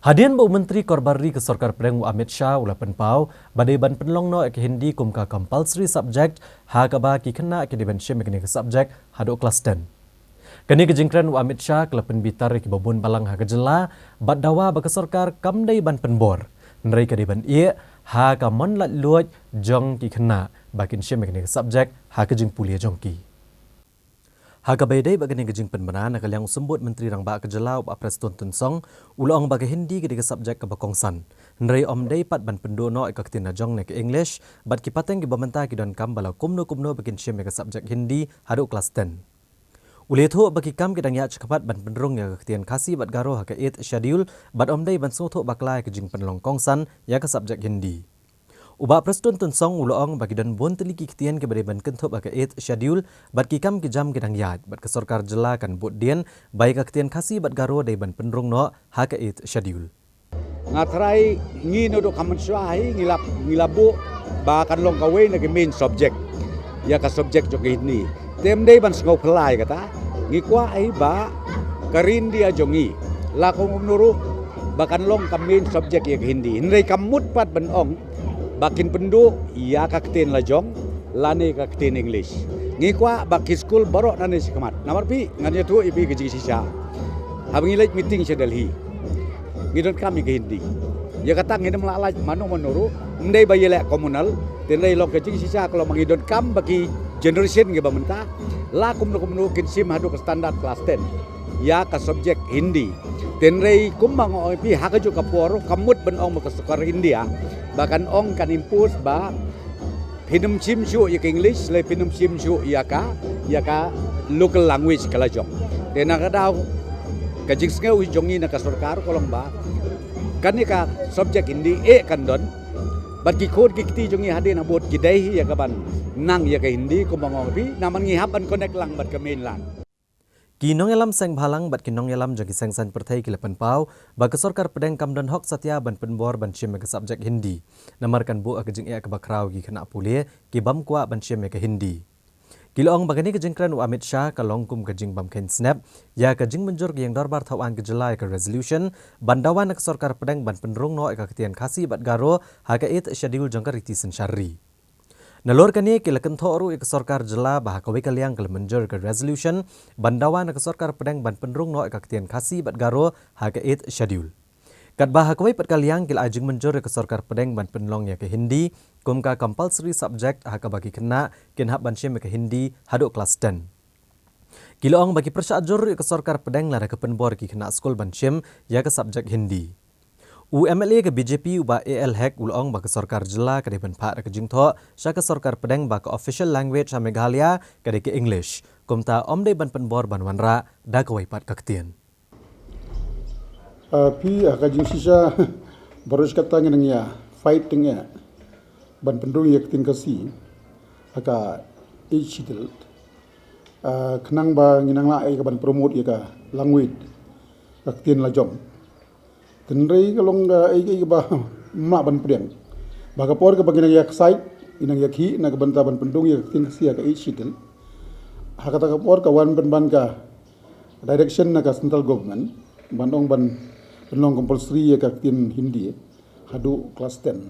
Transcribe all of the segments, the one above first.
Hadian Bau Menteri Korbari ke Sarkar Pedang Amit Shah ula penpau badai ban penlong no ke Hindi kumka compulsory subject ha ka ba ki kena ke diban syem ke subject hado kelas 10. Kini kejingkran Amit Shah ke lepen bitar ke babun balang ha kejela bad dawa ba ke Sarkar kamdai ban penbor. Nerai ke diban ia ha ka mon lat luoj jong ki kena bakin syem ke subject ha kejing pulia jongki. Haga baydai bagani gejing penbenan nakal yang sembut Menteri Rang Ba Kejelau Pak Preston Tensong ulong bagai Hindi ke subjek ke bakongsan. Nrei omdai pat ban pendono ke ketina jong ne ke English bat ki pateng ki bamenta ki don kam bala kumno bakin syem ke subjek Hindi hadu kelas 10. Ule tho bagi kam ki dang ya cekapat ban pendrong ya ke ketian kasi bat garo ha ke 8 schedule bat omdai ban so tho baklai ke jing penlong kongsan ya ke subjek Hindi. Ubah Preston Tensong uloong bagi dan bon teliki ketian ke beriban kentup bagi 8 schedule bat kikam ke jam gedang yad bat ke Sarkar jela kan bot dien baik ke ketian kasih bat garo dari ban penrung no ha ke 8 schedule. Ngatrai ngi no do kamen syai ngilabu bahkan long kawe na ke main subject ya ka subject jo ke Hindi tem dei ban sngau pelai kata ngi kwa ai ba karin dia jongi la ko nuru bahkan long ka main subject ya ke Hindi ndai kamut pat ban ong bakin pendu ia kakten lajong lane kakten English ngikwa baki school barok nane sikamat namar pi nganya tu ipi ke sisa habang ilaj meeting sa Delhi ngidon kami ke Hindi ya kata ngidam lalaj manu menuru ndai bayele komunal tenai lok ke sisa kalau mangidon kam baki generation nge bamenta la kum no kinsim hadu ke standar kelas 10 ya ka subjek Hindi tenrei kumbang oi pi haka juga kaporo kamut ben ong ke sekar India bahkan ong kan impus ba pinum sim syu ya ke English le pinum sim syu ya ka local language kala jong tena kadau ka jingsngeu jongi na ka sarkar kolong ba kan ni ka subjek Hindi kan don bat ki khod ki kti jongi hade na bot ki dai ya ka ban nang ya ke Hindi kumbang ong pi naman ngi haban connect lang bat ka mainland. Kinong elam seng bhalang bat kinong elam jagi seng san perthai ki lepan pau ba ke Sarkar Pedang kamdan hok satya ban penbor ban syem ke subjek Hindi namarkan bu ak jing ya ke bakrau ki kena pule ki bam kwa ban syem ke Hindi kilong bagani ke jingkran Amit Shah kalong kum ke jing bam ken snap ya ke jing menjur yang darbar thawan ke jelai ke resolution bandawan ke Sarkar Pedang ban penrung no ka ketian kasi bat garo ha ke 8 schedule jangkar iti sensyari. Nalor kani kilakan thoru ke Sarkar jela bah kawe kaliang ke menjur ke resolution bandawan ke Sarkar Pedang ban penrung no ka ketian kasi bat garo ha ke 8 schedule. Kat bah kawe pat kaliang kil ajing menjur ke Sarkar Pedang ban penlong ya ke Hindi kum ka compulsory subject ha ka bagi kena kin hab ban syem ke Hindi hadu kelas 10. Kilong bagi persyajur ke Sarkar Pedang lara ke penbor ki kena skol ban syem ya ke subjek Hindi. UMLA ke BJP uba AL Hek ulong ba ke Sarkar jela ke depan pak ke jingtho sya ke Sarkar Pedang ba ke official language ha Meghalaya ke ke English kumta omdai ban penbor ban wanra da ke waipat ke ketian. Pi ka jing sisa baros kata ngenang ya fighting ya ban pendung ya ketin kasi aka ichidel kenang ba nginang la ai ka ban promote ya ka language ka ketin la jom tenrei kalong ai ba ma ban priang ba ka por ka bagina yak site inang yakhi na ka banta ban pendung ya ketin kasi ka ichidel hakata ka por ka wan ban ka direction na ka central government bandong ban penlong compulsory ya ka ketin Hindi hadu kelas 10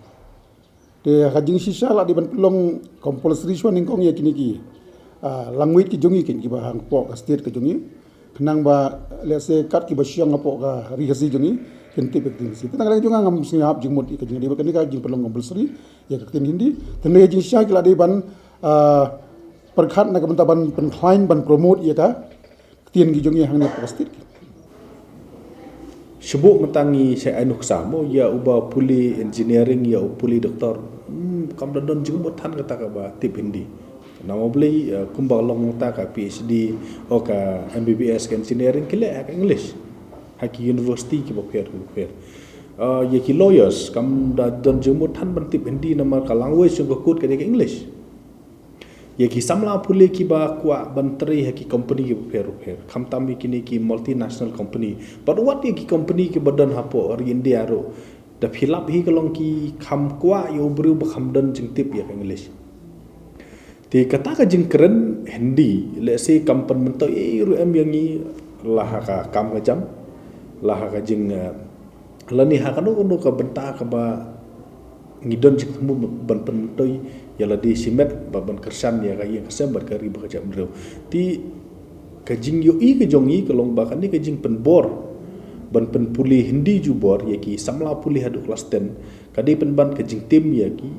de hajing sisa la di ban pelong compulsory swan ingkong ya kini ki language ki jongi kin ki ba hang po ka state ka jongi kenang ba let's say kat ki ba syang po ka rihasi jongi kin tip ek si tenang jonga ngam siap jing mot ka jongi ba ka jing pelong compulsory ya ka ketin Hindi tene ya jing sisa ki la di ban perkhat na ka ban ban client ban promote ya ka ketin ki jongi hang ne po state Sebut mentangi saya anu kesamo ya ubah puli engineering ya puli doktor kam don jumbo tan kata ka ba tip Hindi nama beli kumbang long ta ka PhD o ka MBBS ka engineering kile ka English haki university ki boker ya ki lawyers kam da don jumbo tan ban tip Hindi nama ka language yung kut ka English ya ki samla puli ki ba kwa bantri ha ki company ki per kham tambi kini ki multinational company but what ki company ki badan hapo ri India ro da philap hi kalong ki kham kwa yo bru ba kham dan jing tip ya English ti kata ka jing keren Hindi le se kampan mento ru em yang ni lah ka kam ka jam lah ka jing lani hakanu unu ka benta ka ba ngidon jik mu ban pentoi ya la di simet ba ban kersan ya ka yang kesem bar kari ba ka mreu ti ka jing yo i ka jong i ka long ba kan ni ka jing pen bor ban pen puli hindi ju bor ya ki samla puli hadu kelas 10 kadi pen ban ka jing tim ya ki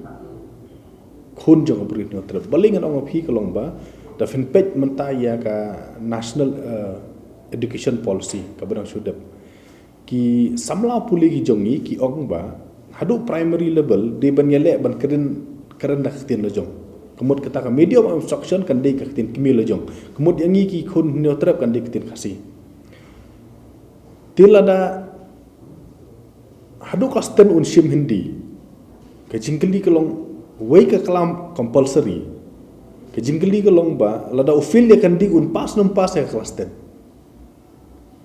khun jong bri no tre balingan ong phi ka long ba da fin pet menta ya ka national education policy ka barang sudap ki samla puli ki jongi ki ong ba hadu primary level de ban yale ban keren dak tin lo jong kemud kata ka medium of instruction kan de ka tin kimi lo jong kemud yangi ki khun neotrap kan de tin khasi tilada hadu kasten un sim hindi ka jingkeli kelong wei ka kalam compulsory ka jingkeli kelong ba lada ufil ya kan di un pas num pas ya kelas 10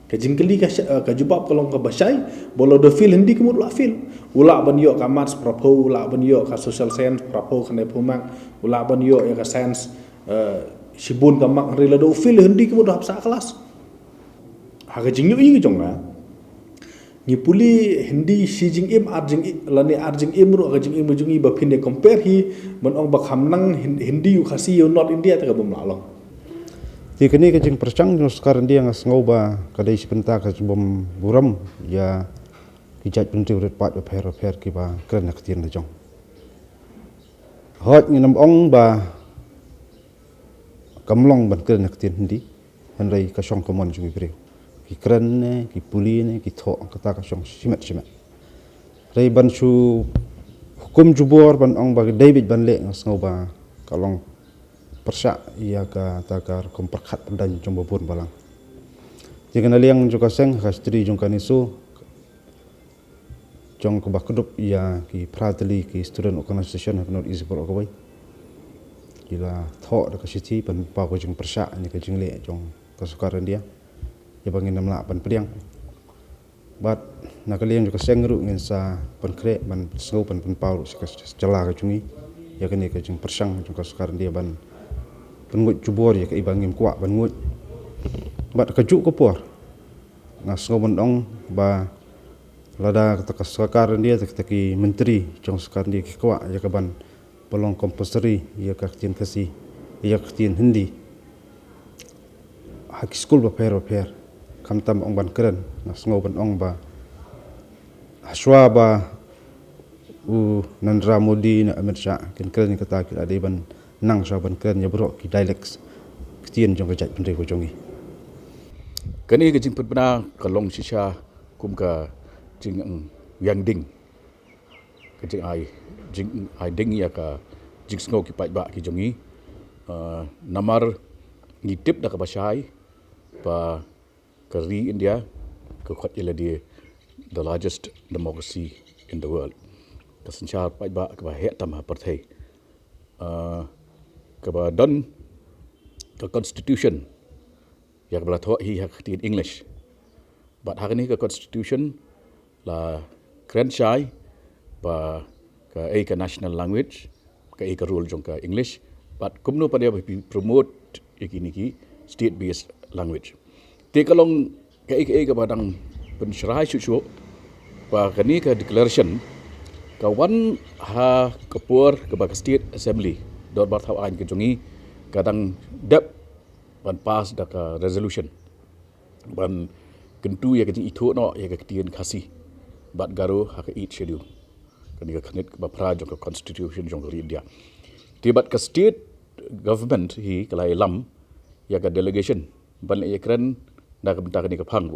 ka jingkeli ka jubab kalong ka basai bolo do fil hindi kemud la fil ula ban yo ka maths prapo ula ban yo ka social science prapo khane phumang ula ban yo ya ka science sibun ka mak rila do fil hindi kemud hapsa kelas ha ka jingyo i jong na ni puli hindi si jing im arjing lani arjing imru ka jing im jungi ba phine compare hi ban ong ba khamnang hindi yu khasi yo not india ta ka bom lalong Ti kini kajing percang no sekarang dia ngas ngoba kadai sebentar ka bom buram ya kijat penting urat pat per ki ba kren nak tin jong. Hot ni nam ong ba kamlong ban kren nak tin hindi hanrai ka song komon jungi bre. Ki kren ne ki puli ne ki tho kata ka song simat. Rai ban su hukum jubor ban ong ba David ban le ngas ngoba kalong persa ia ka takar komperkhat pendan jombo pun balang. Jika naliang juga seng kastri jong kanisu jong ke bakudup ia ki prateli ki student organization of North East Bor Okawai. Gila thok dak siti pan pa ko jong persa ni ka jing le jong kesukaran dia. Ya bangin namla pan pediang. Bat nakaliang juga seng ru ngin sa pan kre ban sngau pan pau jala ka jungi. Ya kini ka jong persang jong kesukaran dia ban pengut jubor ya ke ibangim kuat pengut bat kejuk ke por ngas ngomong ba lada kata sekarang dia taki menteri jong sekarang dia ke kuat ya ke ban pelong compulsory ya ke tin kasi ya ke tin hindi hak school ba per kam tam ong ban keren ngas ngomong ba haswa ba Narendra Modi na Amit Shah kin keren kata kita ada ban nang saban keren ya bro ki dialects kitien jong kajat pendai ko jongi kani ke jing putna kalong shisha kum ka jing yang ding ke jing ai ding ya ka jing sngo ki pai ba ki jongi namar ngitip da ka basai pa kari India ke khot ila di the largest democracy in the world ka sanchar pai ba ka he tam ha parthai kaba don ke constitution ya kaba tho hi hak tin English but hak ni ke constitution la kren chai ba ka ai ka national language ka ai ka rule jong ka English but kumno pada bi promote ikini ki state based language te kalong ka ai ka badang pensyrai susu ba kani ka declaration ka wan ha kapur ka ba state assembly dor bar thau ain ke jongi kadang dep ban pass da ka resolution ban kentu ya ke itu no ya ke tien khasi bat garo ha ka eat schedule kan ka khnit ba pra jong ka constitution jong ka India ti bat ka state government hi kalai lam ya ka delegation ban ya kren da ka benta ka phang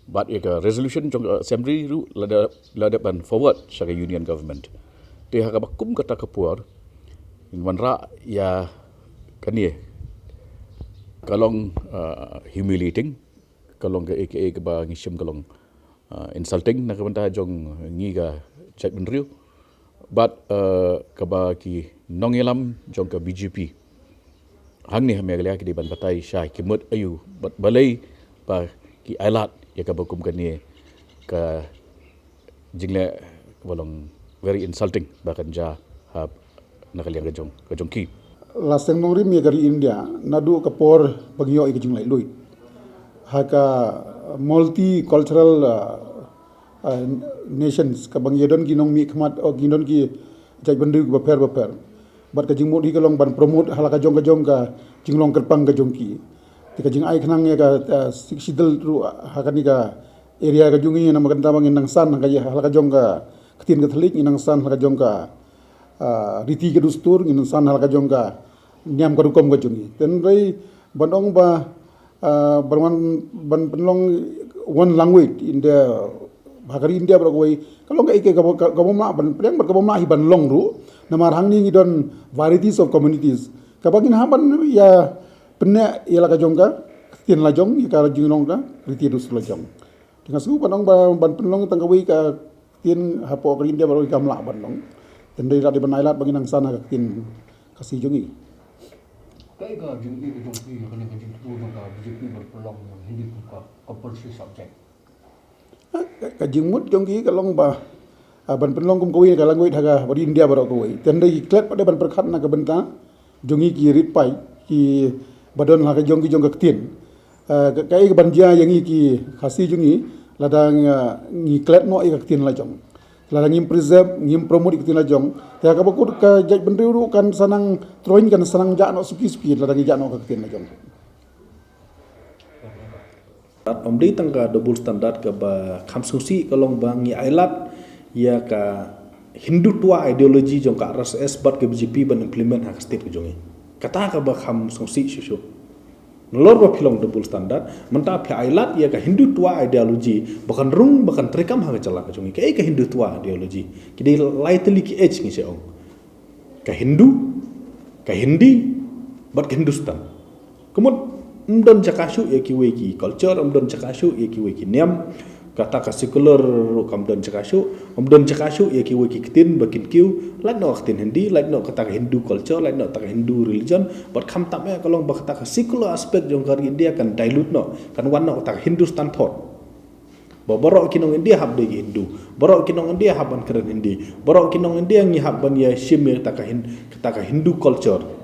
bat ya ka resolution jong assembly ru lada ban forward sa union government ti ha ka bakum kata kapur Wanra ya kani kalong humiliating kalong ke aka ke ba ngishim kalong insulting na kabanta jong ngiga chat benriu but ka ba ki nongelam jong ka BJP hang ni hamya ki di ban batai sha ki mut ayu but balai ba ki ailat ya ka bakum kani ka jingle bolong very insulting bahkan ja nakaliang kajong ki Laseng nongri mi gari India nadu kapor pagyo ikajing lai lui haka multicultural nations ka bang yedon ki nong mi khmat o ginon ki jai bandu ba per bat ka jingmut hi ka long ban promote halaka jong ka jinglong kerpang ka jongki tika jing ai khnang ya ka sidal ru hakani ka area ka jungi na maganda bang nang san ka halaka jong ka ktin ka thalik nang san halaka jong ka riti ka dustur nang san halaka jong ka nyam ka rukom ka jungi ten rei bandong ba ban penlong one language in the Bahari India berkoi kalau nggak ike kamu mak ban pedang berkamu mak hiban long ru nama hang ni ngidon varieties of communities kabagin haban ya penne ya la kajongka tin lajong ya kala jinglong ka riti dus lajong dengan su banong ban penlong tangkawi ka tin hapo ka India berkoi kam la ban long tendai la di banailat bagi nang sana ka tin kasih jongi cái jungi cái jungi cái này cái jungi cái jungi berpeluang hindi buka compulsory subject ka jingmut jongki ka long ba ban penlong kum kawi ka langoi thaga bari India barok kawi tendai klet pada ban perkhat na ka benta jongi ki rit pai ki badon la ka jongki jong ka tin kai ka banja yangi ki khasi jongi ladang ngi klet no ka tin la jong ladang ngim preserve ngim promote ki tin la jong ya ka bakut ka jaj bendiru kan sanang troin kan sanang ja no suki ladang ja no ka tin la jong Omdi tangga double standard ke ba kamsusi kalong bangi ailat ya ka Hindu tua ideologi jong ka RSS bat ke BJP ban implement hak state ke jongi kata ka ba kamsusi susu nolor ba pilong double standard menta phi ailat ya ka Hindu tua ideologi bahkan rung bahkan terekam hak cala ke jongi ka Hindu tua ideologi kidi lightly ki edge ngi seong ka Hindu ka Hindi bat ke Hindustan kemudian umdon cakasyu ya kiweki culture umdon cakasyu ya kiweki niam kata ka secular kamdon cakasyu ya kiweki kitin bakin kiu like no kitin Hindi like no kata ka Hindu culture like no kata ka Hindu religion but kam tam ya kalong ba kata ka secular aspect jong kari India kan dilute no kan wan no kata ka Hindustan thought borok kinong India hab de Hindu borok kinong India haban keren Hindi borok kinong India ngi haban ya shim ya kata ka Hindu culture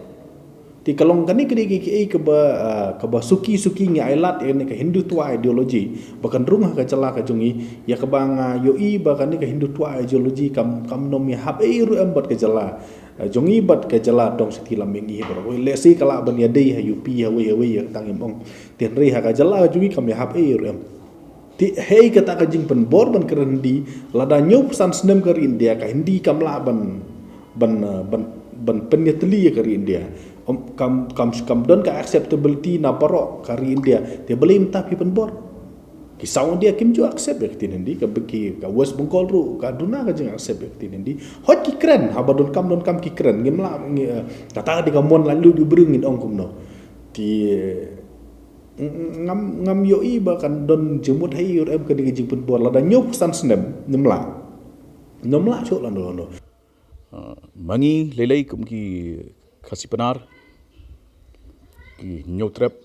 ti kalong kani kedi ki ke ba suki ngi ailat ne ka Hindu tua ideologi bahkan rumah ka cala ka jungi ya ka banga yoi bahkan ka Hindu tua ideologi kam nom ya hab ru embat ka cala jungi bat ka cala dong setilam mengi bro lesi kala ban ya dei ha yupi ha we ya tang ong ten ri ha ka cala jungi kam ya hab ru em ti hei kata ka jing pen bor ban kerendi lada nyop san snem ka India ka Hindi kam la ban penyeteli ka India kam don ka acceptability na barok kari India dia boleh minta pi penbor kisau dia kim ju accept ya kitin Hindi ka beki ka West Bengal ru ka duna ka jeng accept ya kitin Hindi hot ki keren ha don kam ki keren ngimla kata di kamon lalu di berungin ong kumno ti ngam yoi bahkan don jemut hai ur em ka di jing penbor la da nyop san snem nimla chok lan do mangi lelai kum ki khasi penar ki nyotrep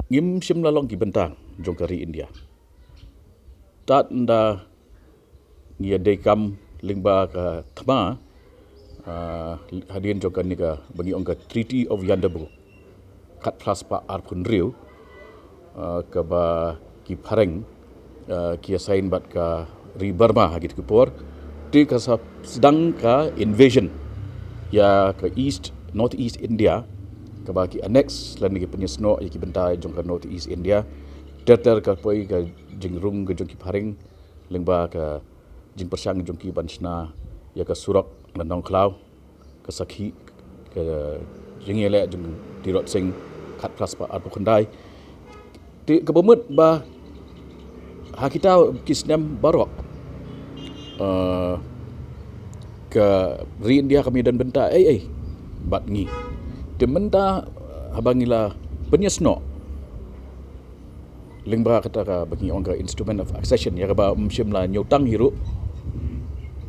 ngim sim lalong ki bentang jong kari India tat nda ngia dekam lingba ka thama hadian jong kan nika bagi ongka Treaty of Yandabu kat plus pa arpun riu ka ba ki pareng ki sign bat ka ri Burma hagit kupor ti ka sedang ka invasion ya ke North East India ka baki annex lan ki penyesno ya ki bentai jong ka North East India ter ka poi ka jingrung ka jong ki paring lengba ka jing persang jong ki bansna ya ka surak lan nong klau ka sakhi ka jingele jong tirot sing khat plus pa atu khandai ti ka bomut ba ha kita kisnam barok ke ri India kami dan benta bat ngi dementa habangila penyesno lingba kata ka bagi ongka instrument of accession ya ba mshimla nyotang hiru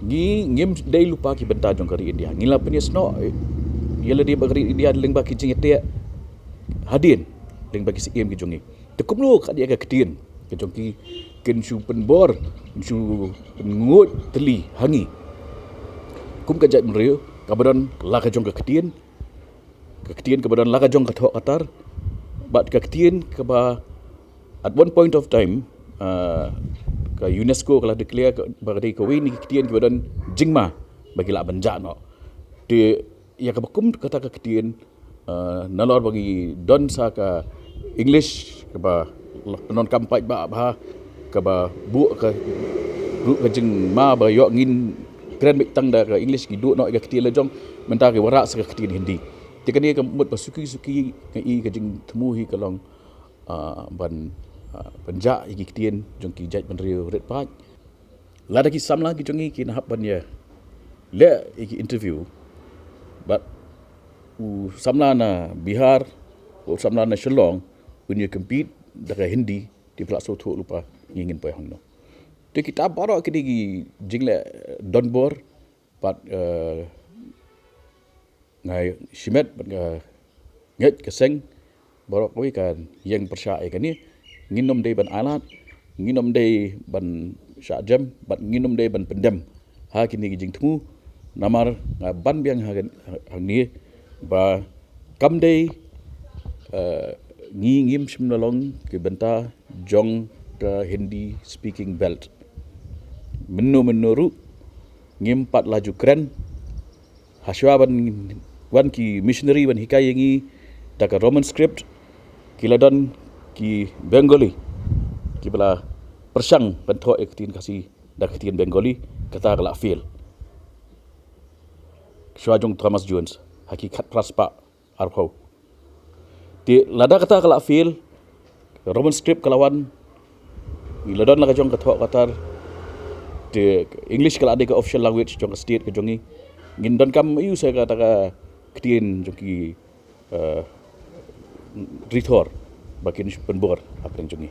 ngim dai lupa ki benta jong kari India ngila penyesno yela dia bagi India lingba ki jingete hadin lingba ki sim ki jongi tekumlo ka dia ka ketin ke jongki ken su penbor su ngut teli hangi kum kajat meriu kabadon la ka jong ka ketien kabadon la ka jong ka thok atar bat ka ketien ka ba at one point of time ke UNESCO kalau declare bagi kawin ni ketian kemudian jingma bagi lah benjak no di ya ke bakum kata ke ketian nalor bagi don sa ke English ke ba non kampai ba ke ba bu ke jing ma ba yo ngin keren bik tang da ke English ki du no ke ketian lejong mentah ke warak sa ke ketian Hindi tikan dia ke mut basuki ke i ke jing temu hi kalong ban penjak iki ketian jong ki jaj penrio red paj lada ki samla ki jongi ki nahap ban ya le iki interview but samla na Bihar samla na Shillong when you compete daga Hindi di pelak soto lupa ngingin pa hangno te kita baro ki di jingle donbor but ngai shimet nget keseng baro koi kan yang persai kan ni nginom day ban alat nginom day ban syajam ban nginom day ban pendem ha kini jing temu namar ban biang ha ni ba kam day ngim simnalong ke benta jong ke Hindi speaking belt menuru ngim pat laju keren haswa ban ki missionary ban hikai yangi taka Roman script kiladan ki Bengali ki bala persang bentuk ektin kasih dak ektin Bengali kata galak feel Syajong Thomas Jones hakikat praspa arpau di lada kata galak feel Roman script kalawan iladan la jong kata katar di English kalau ada ke official language jong state ke jongi ngindon kam yu saya kata ka ketin jongki rithor bakin penbor apa yang jongi